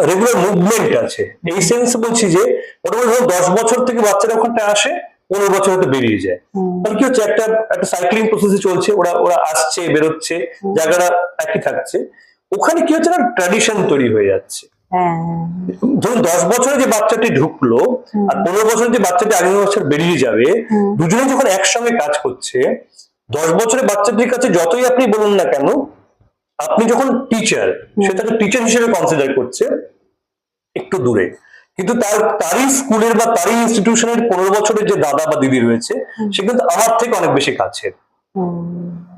রেগুলার মুভমেন্ট আছে। এই সেন্স বলছি যে মোটামুটি 10 বছর থেকে বাচ্চারা ওখানটা আসে, 15 বছর হয়তো বেরিয়ে যায়। তাহলে কি হচ্ছে, একটা একটা সাইক্লিং প্রসেসে চলছে, ওরা ওরা আসছে বেরোচ্ছে, জায়গাটা একই থাকছে, ওখানে কি হচ্ছে না, ট্র্যাডিশন তৈরি হয়ে যাচ্ছে। ধরুন 10 বছরে যে বাচ্চাটি ঢুকলো আর 15 বছরে যে বাচ্চাটি আগামী বছর বেরিয়ে যাবে, দুজনে যখন একসঙ্গে কাজ করছে, 10 বছরের বাচ্চাটির কাছে যতই আপনি বলুন না কেন, আপনি যখন টিচার, সে তাকে টিচার হিসেবে কনসিডার করছে একটু দূরে, কিন্তু তারই স্কুলের বা তারই ইনস্টিটিউশনের 15 বছরের যে দাদা বা দিদি রয়েছে, সে কিন্তু আমার থেকে অনেক বেশি কাছের।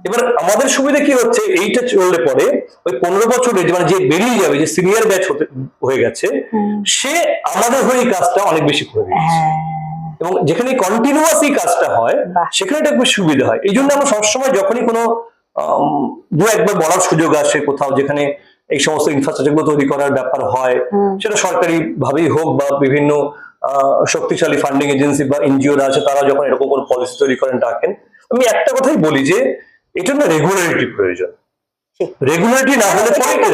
এবার আমাদের সুবিধা কি হচ্ছে, এইটা চললে পরে ওই 15 বছরে মানে যে বেরিয়ে যাবে, যে সিনিয়র ব্যাচ হয়ে গেছে, সে আমাদের হয়ে কাজটা অনেক বেশি করে দিচ্ছে। এবং যেখানে কন্টিনিউয়াস এই কাজটা হয়, সেখানে এটা বেশ সুবিধা হয়। এই জন্য আমরা সবসময় যখনই কোনো দু একবার বলার সুযোগ আসে কোথাও, যেখানে এই সমস্ত ইনফ্রাস্ট্রাকচার তৈরি করার ব্যাপার হয়, সেটা সরকারি ভাবেই হোক বা বিভিন্ন শক্তিশালী ফান্ডিং এজেন্সি বা এনজিওরা আছে, তারা যখন এরকম কোনো পলিসি তৈরি করেন, ডাকেন, আমি একটা কথাই বলি যে এটা না রেগুলারিটি প্রয়োজন। রেগুলারিটি না হলে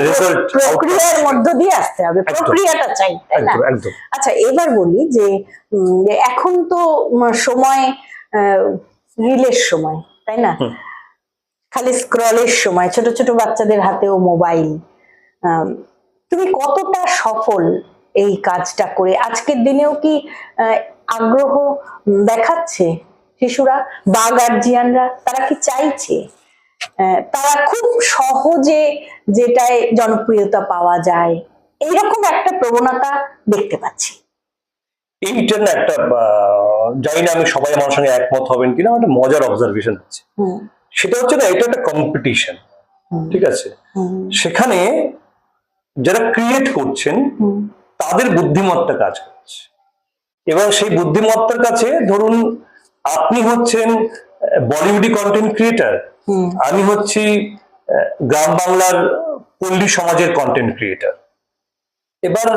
রেজাল্ট প্রক্রিয়ার মধ্য দিয়ে আসতে হবে, প্রক্রিয়াটা চাই, তাই না? একদম। আচ্ছা, এবার বলি যে এখন তো সময় রিলের সময়, তাই না? খালি স্ক্রলের সময়, ছোট ছোট বাচ্চাদের হাতেও মোবাইল। তুমি কতটা সফল এই কাজটা করে? আজকের দিনেও কি আগ্রহ দেখাচ্ছে শিশুরা বা গার্জিয়ানরা? তারা কি চাইছে? তারা খুব সহজে যেটায় জনপ্রিয়তা পাওয়া যায়, এইরকম একটা প্রবণতা দেখতে পাচ্ছি। এইটা না একটা, জানি না আমি সবাই আমার সঙ্গে একমত হবেন কিনা, একটা মজার অবজারভেশন হচ্ছে। সেটা হচ্ছে না, এটা একটা কম্পিটিশন, ঠিক আছে? সেখানে যারা ক্রিয়েট করছেন তাদের বুদ্ধিমত্তা কাজ করছে, এবং সেই বুদ্ধিমত্তার কাছে, ধরুন আপনি হচ্ছেন বলিউডি কন্টেন্ট ক্রিয়েটার, আমি হচ্ছি গ্রাম বাংলার পল্লী সমাজের কন্টেন্ট ক্রিয়েটার। এবার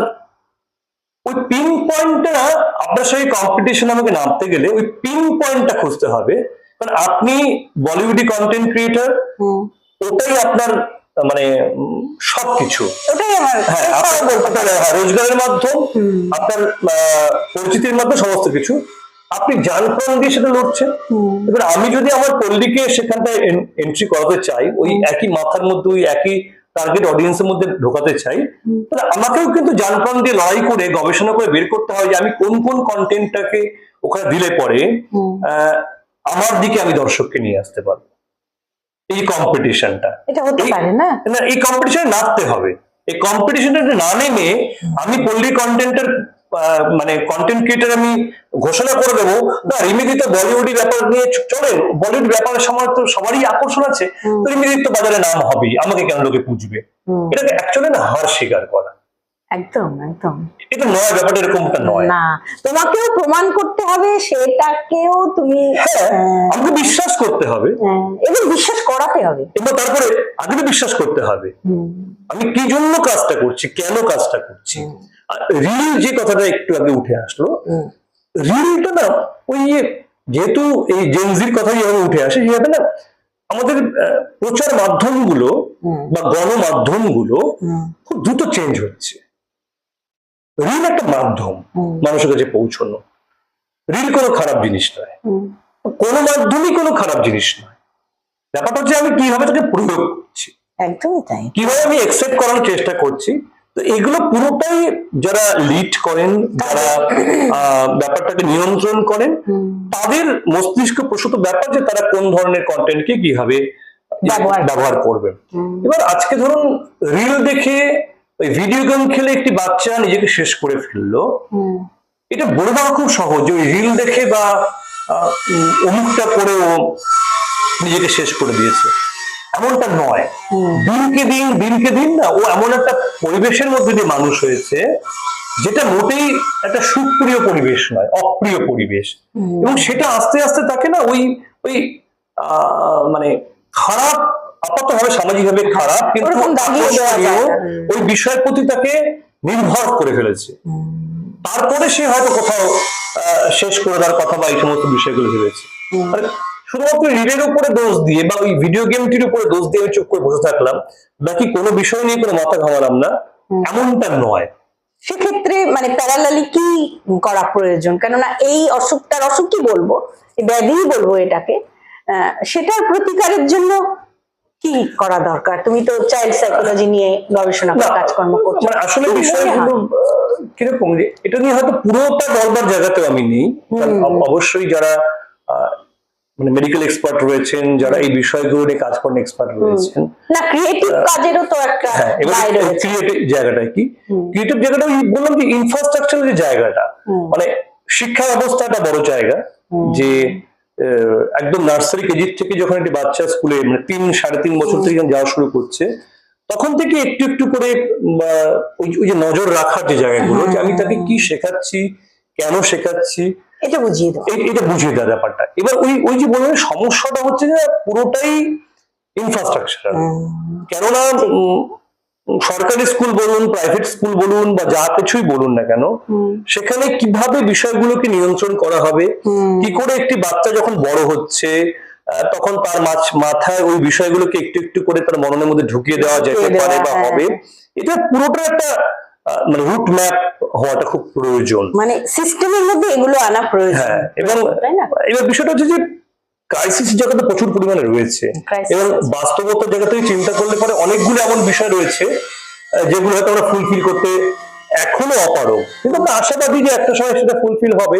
ওই পিন পয়েন্টটা, আপনার সঙ্গে কম্পিটিশন আমাকে নামতে গেলে ওই পিন পয়েন্টটা খুঁজতে হবে। কারণ আপনি বলিউডি কন্টেন্ট ক্রিয়েটার, ওটাই আপনার মানে সবকিছু, রোজগারের মাধ্যম, আপনার পরিচিতির মাধ্যম, সমস্ত কিছু আপনি জান প্রাণ দিয়ে সেটা লড়ছেন। এবার আমি যদি আমার পল্লীকে সেখানটায় এন্ট্রি করাতে চাই, ওই একই মাথার মধ্যে ওই একই টার্গেট অডিয়েন্সের মধ্যে ঢোকাতে চাই, তাহলে আমাকেও কিন্তু জান প্রাণ দিয়ে লড়াই করে গবেষণা করে বের করতে হয় যে আমি কোন কোন কন্টেন্টটাকে ওখানে দিলে পরে আমার দিকে আমি দর্শককে নিয়ে আসতে পারবো। এই কম্পিটিশনটা, এটা হতে পারে না, এই কম্পিটিশনে নামতে হবে। এই কম্পিটিশনে না নেমে আমি পল্লী কন্টেন্টের মানে কন্টেন্ট ক্রিয়েটার আমি ঘোষণা করে দেবো না, রিমিদি তো বলিউডি ব্যাপার নিয়ে চলেন, বলিউড ব্যাপারের সময় তো সবারই আকর্ষণ আছে, তো রিমিদির তো বাজারে নাম হবেই, আমাকে কেন লোকে পুজবে? এটাকে অ্যাকচুয়ালি না হার স্বীকার করা। একদম একদম, এটা নয়, ব্যাপারটা এরকমটা নয়। না, তোমাকেও প্রমাণ করতে হবে, সেটাকেও তুমি আমাকে বিশ্বাস করতে হবে এবং বিশ্বাস করাতে হবে, এবং তারপরে আগে বিশ্বাস করতে হবে আমি কি জন্য কাজটা করছি, কেন কাজটা করছি। রিল যে কথাটা একটু আগে উঠে আসলো, রিলটা না ওই যেহেতু এই জেনজির কথা যেভাবে উঠে আসে, সেভাবে না আমাদের প্রচার মাধ্যমগুলো বা গণমাধ্যমগুলো খুব দ্রুত চেঞ্জ হচ্ছে। রিল একটা মাধ্যম মানুষের কাছে পৌঁছানো, রিল কোনো খারাপ জিনিস নয়, কোনো মাধ্যমই কোনো খারাপ জিনিস নয়। ব্যাপারটা হচ্ছে আমি কিভাবে তাকে প্রয়োগ করছি, একদমই তাই, কিভাবে আমি একসেপ্ট করার চেষ্টা করছি। তো এগুলো পুরোটাই যারা লিড করেন, যারা ব্যাপারটাকে নিয়ন্ত্রণ করেন, তাদের মস্তিষ্ক প্রসূত ব্যাপার যে তারা কোন ধরনের কন্টেন্টকে কিভাবে ব্যবহার করবেন। এবার আজকে ধরুন রিল দেখে ওই ভিডিও গেম খেলে একটি বাচ্চা নিজেকে শেষ করে ফেললো, এটা বলে দেওয়া খুব সহজ। ওই রিল দেখে বা অমুকটা করে ও নিজেকে শেষ করে দিয়েছে, এমনটা নয়। দিনকে দিন না ও এমন একটা পরিবেশের মধ্যে দিয়ে মানুষ হয়েছে যেটা মোটেই একটা সুপ্রিয় পরিবেশ নয়, অপ্রিয় পরিবেশ, এবং সেটা আস্তে আস্তে তাকে না ওই ওই মানে খারাপ, আপাতভাবে সামাজিকভাবে খারাপ কিন্তু ওই বিষয়ের প্রতি তাকে নির্ভর করে ফেলেছে। তারপরে সে হয়তো কোথাও শেষ করে দেওয়ার কথা বা এই সমস্ত বিষয়গুলো ভেবেছে। শুধুমাত্র রিলের উপরে দোষ দিয়ে বা ওই ভিডিও গেমটির উপরে দোষ দিয়ে আমি চুপ করে বসে থাকলাম, বাকি কোনো বিষয় নিয়ে কোনো মাথা ঘামালাম না, এমনটা নয়। সেক্ষেত্রে মানে প্যারালালি কি করা প্রয়োজন, কেননা এই অসুখটার অসুখ কি বলবো, এই ব্যাধি বলবো এটাকে, সেটার প্রতিকারের জন্য কি করা দরকার? তুমি তো চাইল্ড সাইকোলজি নিয়ে গবেষণা করে কাজকর্ম করছো, মানে আসলে কি মনে বিষয়গুলো হয়? কিরকম যে এটা নিয়ে হয়তো পুরোটা বলবার জায়গাতেও আমি নেই, কারণ অবশ্যই যারা মানে মেডিকেল এক্সপার্ট রয়েছেন, যারা এই বিষয়গুলো নিয়ে কাজ করেন এক্সপার্ট রয়েছেন। না, ক্রিয়েটিভ কাজেরও তো একটা হ্যাঁ, এবার দায় রয়েছে। ক্রিয়েটিভ জায়গাটা কি, ক্রিয়েটিভ জায়গাটা ওই বললাম যে ইনফ্রাস্ট্রাকচার যে জায়গাটা, মানে শিক্ষা ব্যবস্থা একটা বড় জায়গা, যে একদম নার্সারি কেজি থেকে যখন একটি বাচ্চা স্কুলে মানে 3-3.5 বছর থেকে যখন যাওয়া শুরু করছে, তখন থেকে একটু একটু করে ওই যে নজর রাখার যে জায়গাগুলো, যে আমি তাকে কি শেখাচ্ছি, কেন শেখাচ্ছি, এটা বুঝিয়ে দাও। এটা বুঝিয়ে দেওয়ার ব্যাপারটা। এবার ওই যে বললেন সমস্যাটা হচ্ছে যে পুরোটাই ইনফ্রাস্ট্রাকচার। কেননা সরকারি স্কুল বলুন, প্রাইভেট স্কুল বলুন, বা যা কিছুই বলুন না কেন, সেখানে কিভাবে বিষয়গুলোকে নিয়ন্ত্রণ করা হবে, কি করে একটি বাচ্চা যখন বড় হচ্ছে তখন তার মাথায় ওই বিষয়গুলোকে একটু একটু করে তার মননের মধ্যে ঢুকিয়ে দেওয়া যেতে পারে বা হবে, এটা পুরোটা একটা মানে রুট ম্যাপ হওয়াটা খুব প্রয়োজন, মানে সিস্টেমের মধ্যে এগুলো আনা প্রয়োজন। হ্যাঁ, এবং এবার বিষয়টা হচ্ছে যে ক্রাইসিস জায়গাতে প্রচুর পরিমাণে রয়েছে, এবং বাস্তবতার জায়গা থেকে চিন্তা করলে পরে অনেকগুলো এমন বিষয় রয়েছে যেগুলো হয়তো আমরা ফুলফিল করতে এখনো অপারগ, কিন্তু আমরা আশাবাদী যে একটা সময় সেটা ফুলফিল হবে।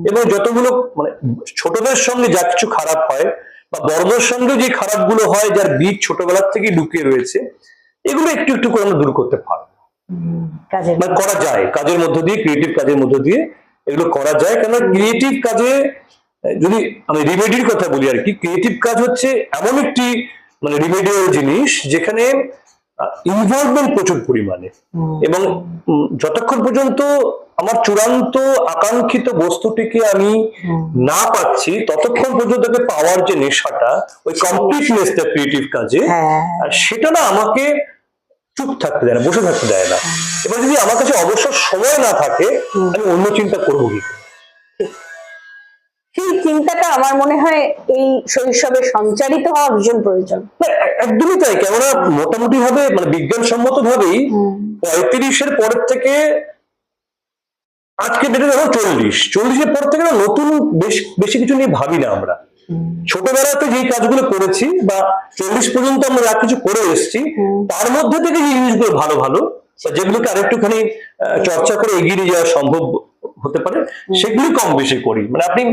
এবং যতগুলো মানে ছোটদের সঙ্গে যা কিছু খারাপ হয়, বা বড়দের সঙ্গে যে খারাপগুলো হয়, যার বীজ ছোটবেলার থেকেই লুকিয়ে রয়েছে, এগুলো একটু একটু করে আমরা দূর করতে পারবো, মানে করা যায় কাজের মধ্য দিয়ে, ক্রিয়েটিভ কাজের মধ্য দিয়ে এগুলো করা যায়। কেন ক্রিয়েটিভ কাজে যদি আমি রিমেডির কথা বলি আর কি, ক্রিয়েটিভ কাজ হচ্ছে এমন একটি মানে রিমেডিয়াল জিনিস যেখানে ইনভলভমেন্ট প্রচুর পরিমাণে, এবং যতক্ষণ পর্যন্ত আমার চূড়ান্ত আকাঙ্ক্ষিত বস্তুটিকে আমি না পাচ্ছি, ততক্ষণ পর্যন্ত পাওয়ার যে নেশাটা, ওই কমপ্লিটনেসটা ক্রিয়েটিভ কাজে, আর সেটা না আমাকে চুপ থাকতে দেয় না, বসে থাকতে দেয় না। এবার যদি আমার কাছে অবসর সময় না থাকে, আমি অন্য চিন্তা করবো কি? সেই চিন্তাটা আমার মনে হয় এই শৈশবে সঞ্চারিত হওয়া ভীষণ প্রয়োজন। একদমই তাই। কেননা মোটামুটি ভাবে মানে বিজ্ঞানসম্মত ভাবেই 35-এর পরের থেকে আজকে ডেটে যখন 40-এর পর থেকে না নতুন বেশি কিছু নিয়ে ভাবি না আমরা। ছোটবেলাতে যে কাজগুলো করেছি বা 40 পর্যন্ত আমরা যা কিছু করে এসেছি, তার মধ্যে থেকে যে জিনিসগুলো ভালো ভালো, যেগুলোকে আরেকটুখানি চর্চা করে এগিয়ে নিয়ে যাওয়া সম্ভব হতে পারে, সেগুলি কম বেশি করি। মানে আপনি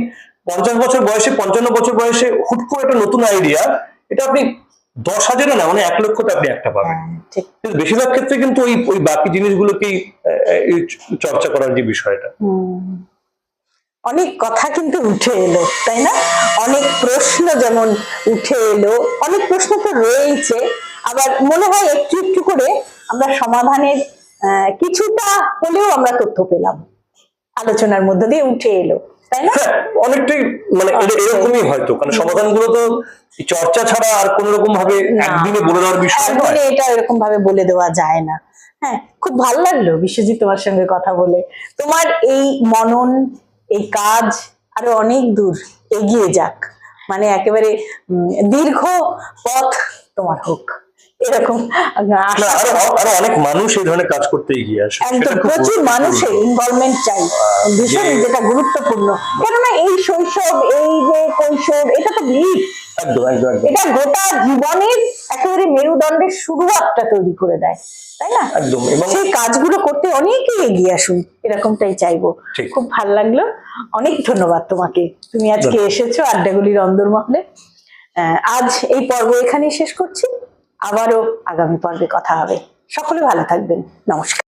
50 বছর বয়সে, 55 বছর বয়সে হুট করে একটা নতুন আইডিয়া, এটা আপনি 10,000 না, মানে 1 লক্ষতে আপনি একটা পাবেন। কিন্তু বেশিরভাগ ক্ষেত্রে কিন্তু ওই বাকি জিনিসগুলোকেই চর্চা করার যে বিষয়টা। অনেক কথা কিন্তু উঠে এলো, তাই না? অনেক প্রশ্ন যেমন উঠে এলো, অনেক প্রশ্ন তো রয়েছে, আবার মনে হয় একটু একটু করে আমরা সমাধানের কিছুটা হলেও আমরা তথ্য পেলাম, আলোচনার মধ্য দিয়ে উঠে এলো, তাই না? অনেকটাই মানে এরকমই হয়তো, কারণ সমাধানগুলো তো চর্চা ছাড়া আর কোন রকম ভাবে একদিনে বলে দেওয়ার বিষয় নয়, এটা এরকম ভাবে বলে দেওয়া যায় না। হ্যাঁ, খুব ভালো লাগলো বিশ্বজিৎ তোমার সঙ্গে কথা বলে। তোমার এই মনন, এই কাজ আরো অনেক দূর এগিয়ে যাক, মানে একেবারে দীর্ঘ পথ তোমার হোক, এরকম আরো অনেক মানুষ এই ধরনের কাজ করতে এগিয়ে আসে। একদম, প্রচুর মানুষের ইনভলভমেন্ট চাই, ভীষণ যেটা গুরুত্বপূর্ণ। কেননা এই শৈশব, এই যে কৈশোর, এটা তো ভিড়, এটা গোটা জীবনের একেবারে মেরুদণ্ডের শুরুয়াতটা তৈরি করে দেয়, তাই না? একদম। সেই কাজগুলো করতে অনেকেই এগিয়ে আসুন, এরকমটাই চাইবো। খুব ভালো লাগলো, অনেক ধন্যবাদ তোমাকে, তুমি আজকে এসেছো আড্ডাগুলির অন্দরমহলে। আজ এই পর্ব এখানেই শেষ করছি, আবারও আগামী পর্বে কথা হবে। সকলে ভালো থাকবেন, নমস্কার।